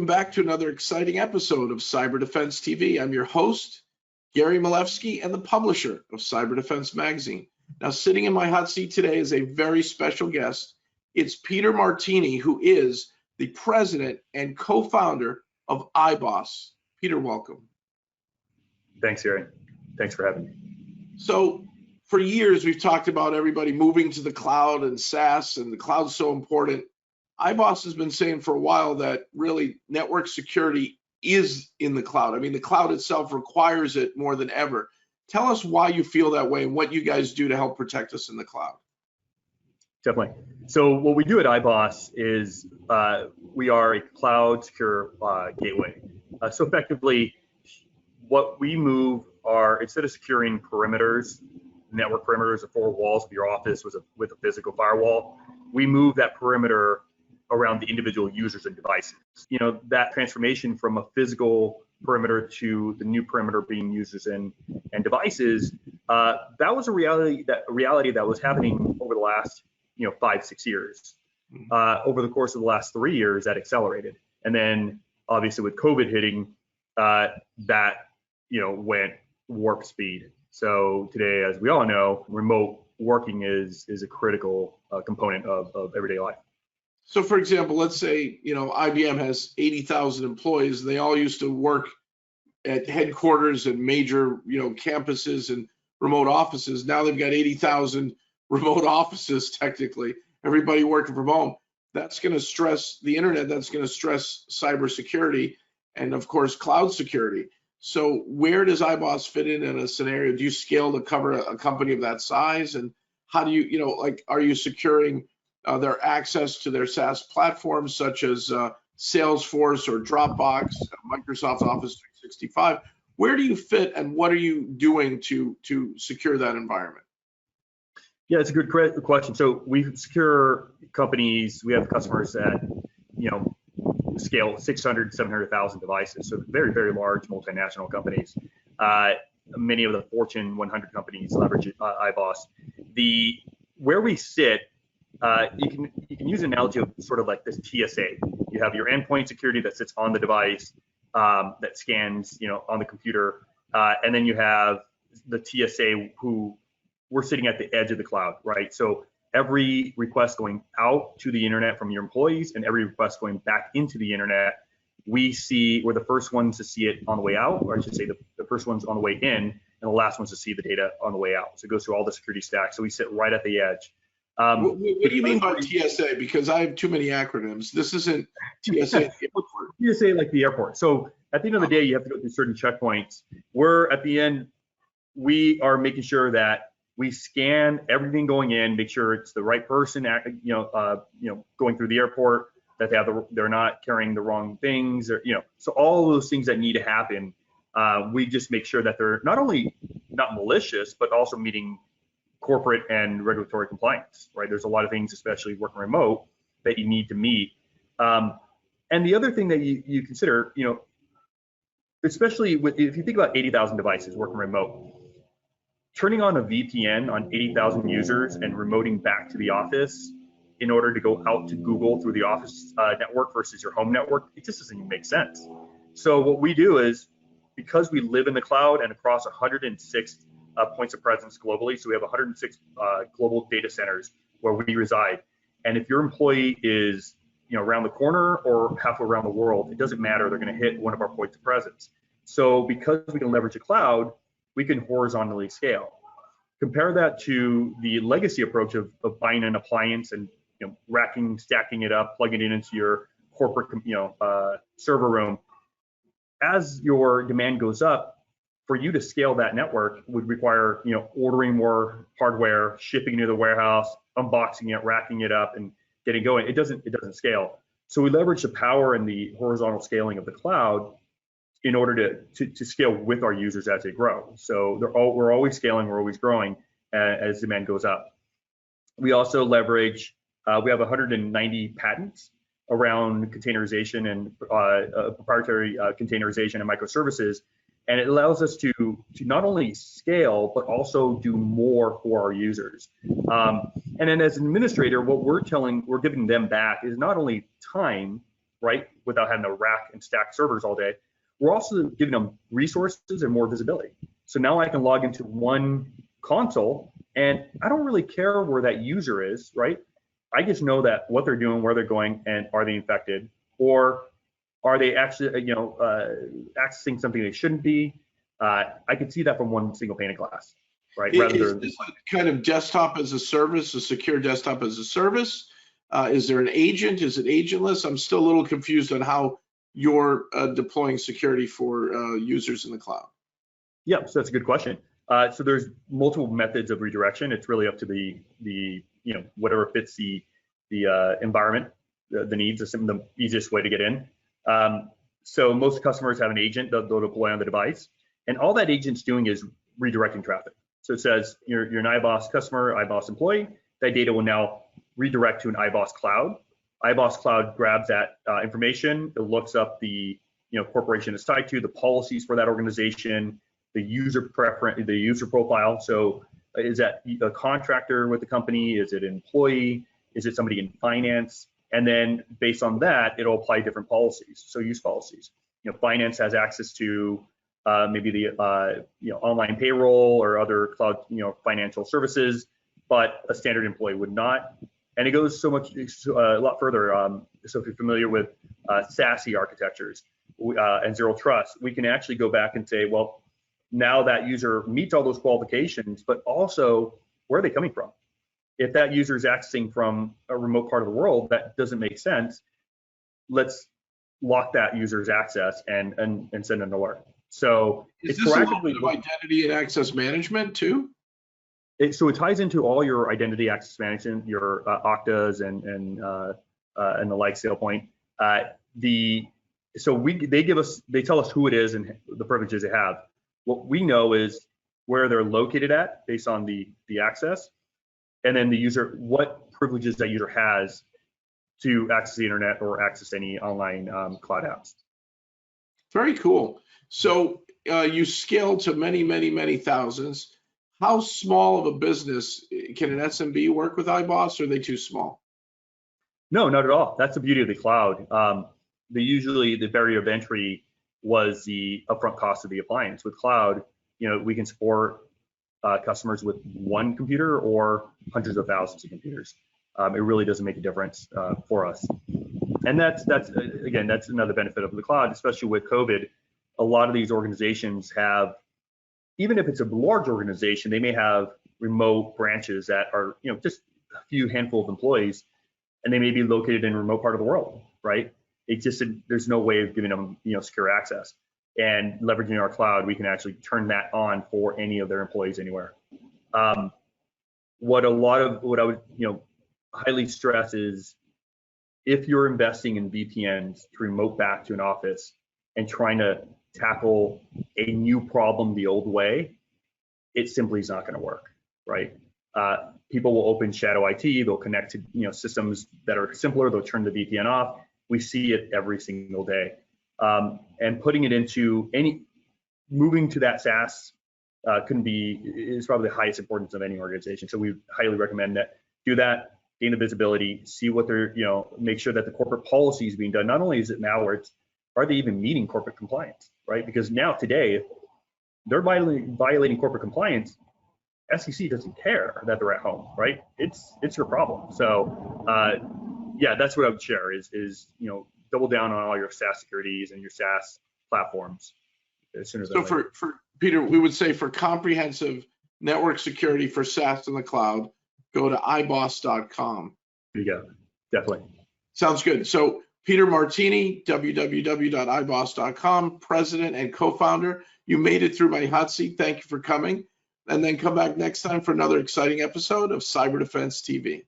welcome back to another exciting episode of Cyber Defense TV. I'm your host, Gary Malevsky, and the publisher of Cyber Defense Magazine. Now, sitting in my hot seat today is a very special guest. It's Peter Martini, who is the president and co-founder of iboss. Peter, welcome. Thanks, Gary. Thanks for having me. So, for years, we've talked about everybody moving to the cloud and SaaS, and the cloud's so important. iboss has been saying for a while that really network security is in the cloud. I mean, the cloud itself requires it more than ever. Tell us why you feel that way and what you guys do to help protect us in the cloud. Definitely. So what we do at iboss is we are a cloud secure gateway. So effectively, what we move are, instead of securing perimeters, network perimeters of four walls of your office with a physical firewall, we move that perimeter around the individual users and devices. You know, that transformation from a physical perimeter to the new perimeter being users and devices, that was a reality that was happening over the last 5-6 years. Over the course of the last 3 years, that accelerated, and then obviously with COVID hitting, that went warp speed. So today, as we all know, remote working is a critical component of everyday life. So, for example, let's say, IBM has 80,000 employees. They all used to work at headquarters and major, campuses and remote offices. Now they've got 80,000 remote offices, technically, everybody working from home. That's going to stress the internet. That's going to stress cybersecurity and, of course, cloud security. So where does iboss fit in a scenario? Do you scale to cover a company of that size? And how do you, are you securing their access to their SaaS platforms such as Salesforce or Dropbox, Microsoft Office 365? Where do you fit, and what are you doing to secure that environment? Yeah, it's a good question. So we secure companies. We have customers that scale 600, 700,000 devices. So very, very large multinational companies. Many of the Fortune 100 companies leverage iboss. Where we sit, you can use an analogy of sort of like this TSA. You have your endpoint security that sits on the device, that scans, on the computer, and then you have the TSA who we're sitting at the edge of the cloud, right? So every request going out to the internet from your employees and every request going back into the internet, we're the first ones to see it on the way out, or I should say the first ones on the way in, and the last ones to see the data on the way out. So it goes through all the security stacks. So we sit right at the edge. What do you mean by TSA? Because I have too many acronyms. This isn't TSA at the airport. TSA like the airport. So at the end of the day, you have to go through certain checkpoints. We're at the end, we are making sure that we scan everything going in, make sure it's the right person, going through the airport, that they're not carrying the wrong things, or so all of those things that need to happen. We just make sure that they're not only not malicious, but also meeting corporate and regulatory compliance, right? There's a lot of things, especially working remote, that you need to meet. And the other thing that you consider, especially if you think about 80,000 devices working remote, turning on a VPN on 80,000 users and remoting back to the office in order to go out to Google through the office network versus your home network, it just doesn't even make sense. So what we do is, because we live in the cloud and across 106 points of presence globally, so we have 106 global data centers where we reside. And if your employee is around the corner or halfway around the world, it doesn't matter, they're going to hit one of our points of presence. So because we can leverage a cloud, we can horizontally scale. Compare that to the legacy approach of buying an appliance and stacking it up, plugging it into your corporate server room. As your demand goes up, for you to scale that network would require ordering more hardware, shipping to the warehouse, unboxing it, racking it up, and getting going. It doesn't scale. So we leverage the power and the horizontal scaling of the cloud in order to scale with our users as they grow. So we're always scaling, we're always growing as demand goes up. We also leverage, we have 190 patents around containerization and proprietary containerization and microservices. And it allows us to not only scale, but also do more for our users. And then as an administrator, what we're giving them back is not only time, right? Without having to rack and stack servers all day. We're also giving them resources and more visibility. So now I can log into one console and I don't really care where that user is, right? I just know that what they're doing, where they're going, and are they infected, or are they actually, accessing something they shouldn't be? I can see that from one single pane of glass, right? Is this a kind of desktop as a service, a secure desktop as a service? Is there an agent? Is it agentless? I'm still a little confused on how you're deploying security for users in the cloud. Yeah, so that's a good question. So there's multiple methods of redirection. It's really up to the whatever fits the environment, the needs, the easiest way to get in. So most customers have an agent that they'll deploy on the device, and all that agent's doing is redirecting traffic. So it says you're an iboss customer, iboss employee. That data will now redirect to an iboss cloud. iboss cloud grabs that information. It looks up the corporation it's tied to, the policies for that organization, the user preference, the user profile. So is that a contractor with the company? Is it an employee? Is it somebody in finance? And then based on that, it'll apply different policies. So use policies. Finance has access to maybe the online payroll or other cloud financial services, but a standard employee would not. And it goes a lot further. So if you're familiar with SASE architectures and zero trust, we can actually go back and say, well, now that user meets all those qualifications, but also where are they coming from? If that user is accessing from a remote part of the world, that doesn't make sense. Let's lock that user's access and send an alert. So is this a little bit of identity and access management too? So it ties into all your identity access management, your Oktas and the like, SailPoint. They tell us who it is and the privileges they have. What we know is where they're located at based on the access, and then the user, what privileges that user has to access the internet or access any online cloud apps. Very cool. So you scale to many, many, many thousands. How small of a business can an SMB work with iboss, or are they too small? No, not at all. That's the beauty of the cloud. Usually the barrier of entry was the upfront cost of the appliance. With cloud, we can support customers with one computer or hundreds of thousands of computers. It really doesn't make a difference for us. And that's another benefit of the cloud, especially with COVID. A lot of these organizations have, even if it's a large organization, they may have remote branches that are, just a few handful of employees, and they may be located in a remote part of the world, right? There's no way of giving them, secure access. And leveraging our cloud, we can actually turn that on for any of their employees anywhere. What I would, highly stress is if you're investing in VPNs to remote back to an office and trying to tackle a new problem the old way, it simply is not going to work, right? People will open shadow IT, they'll connect to systems that are simpler, they'll turn the VPN off. We see it every single day. And putting it into moving to that SaaS is probably the highest importance of any organization. So we highly recommend that. Do that, gain the visibility, see what they're, make sure that the corporate policy is being done. Not only is it malware, are they even meeting corporate compliance, right? Because now today, if they're violating corporate compliance, SEC doesn't care that they're at home, right? It's your problem. So that's what I would share is double down on all your SaaS securities and your SaaS platforms as soon as. So for Peter, we would say for comprehensive network security for SaaS in the cloud, go to iboss.com. There you go. Definitely. Sounds good. So Peter Martini, www.iboss.com, president and co-founder. You made it through my hot seat. Thank you for coming. And then come back next time for another exciting episode of Cyber Defense TV.